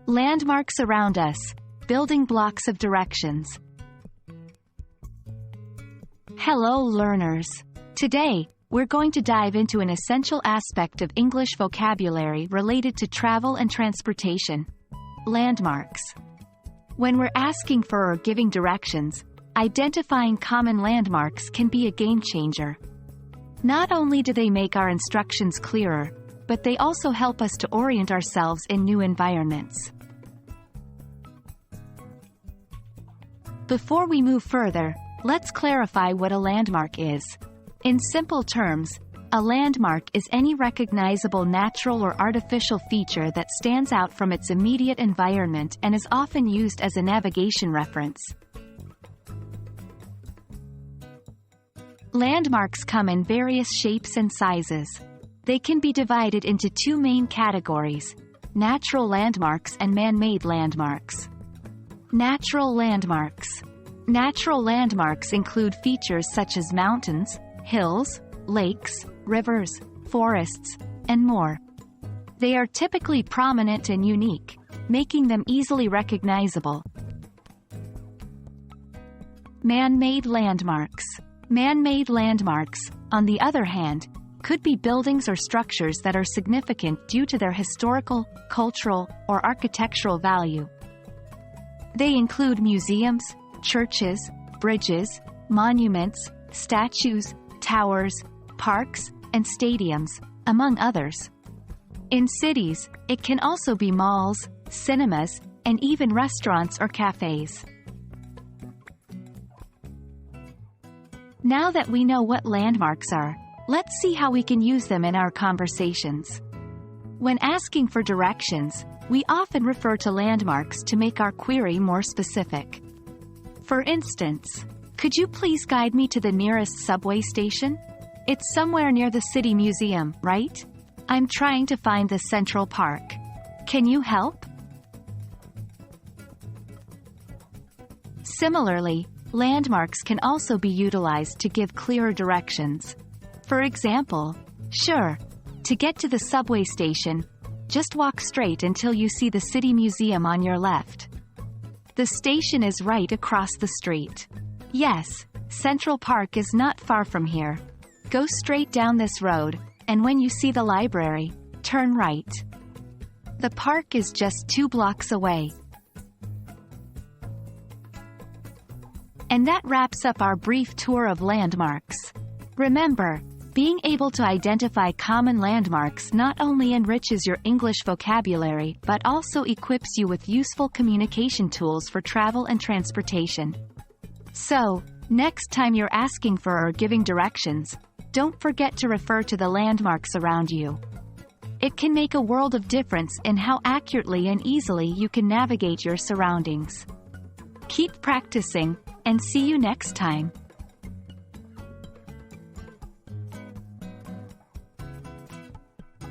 Landmarks around us, building blocks of directions. Hello learners. Today, we're going to dive into an essential aspect of English vocabulary related to travel and transportation. Landmarks. When we're asking for or giving directions, identifying common landmarks can be a game changer. Not only do they make our instructions clearer, but they also help us to orient ourselves in new environments. Before we move further, let's clarify what a landmark is. In simple terms, a landmark is any recognizable natural or artificial feature that stands out from its immediate environment and is often used as a navigation reference. Landmarks come in various shapes and sizes. They can be divided into two main categories: natural landmarks and man-made landmarks. Natural landmarks. Natural landmarks include features such as mountains, hills, lakes, rivers, forests, and more. They are typically prominent and unique, making them easily recognizable. Man-made landmarks. Man-made landmarks, on the other hand, could be buildings or structures that are significant due to their historical, cultural, or architectural value. They include museums, churches, bridges, monuments, statues, towers, parks, and stadiums, among others. In cities, it can also be malls, cinemas, and even restaurants or cafes. Now that we know what landmarks are, let's see how we can use them in our conversations. When asking for directions, we often refer to landmarks to make our query more specific. For instance, could you please guide me to the nearest subway station? It's somewhere near the City Museum, right? I'm trying to find the Central Park. Can you help? Similarly, landmarks can also be utilized to give clearer directions. For example, sure, to get to the subway station, just walk straight until you see the City Museum on your left. The station is right across the street. Yes, Central Park is not far from here. Go straight down this road, and when you see the library, turn right. The park is just 2 blocks away. And that wraps up our brief tour of landmarks. Remember, being able to identify common landmarks not only enriches your English vocabulary but also equips you with useful communication tools for travel and transportation. So, next time you're asking for or giving directions, don't forget to refer to the landmarks around you. It can make a world of difference in how accurately and easily you can navigate your surroundings. Keep practicing, and see you next time.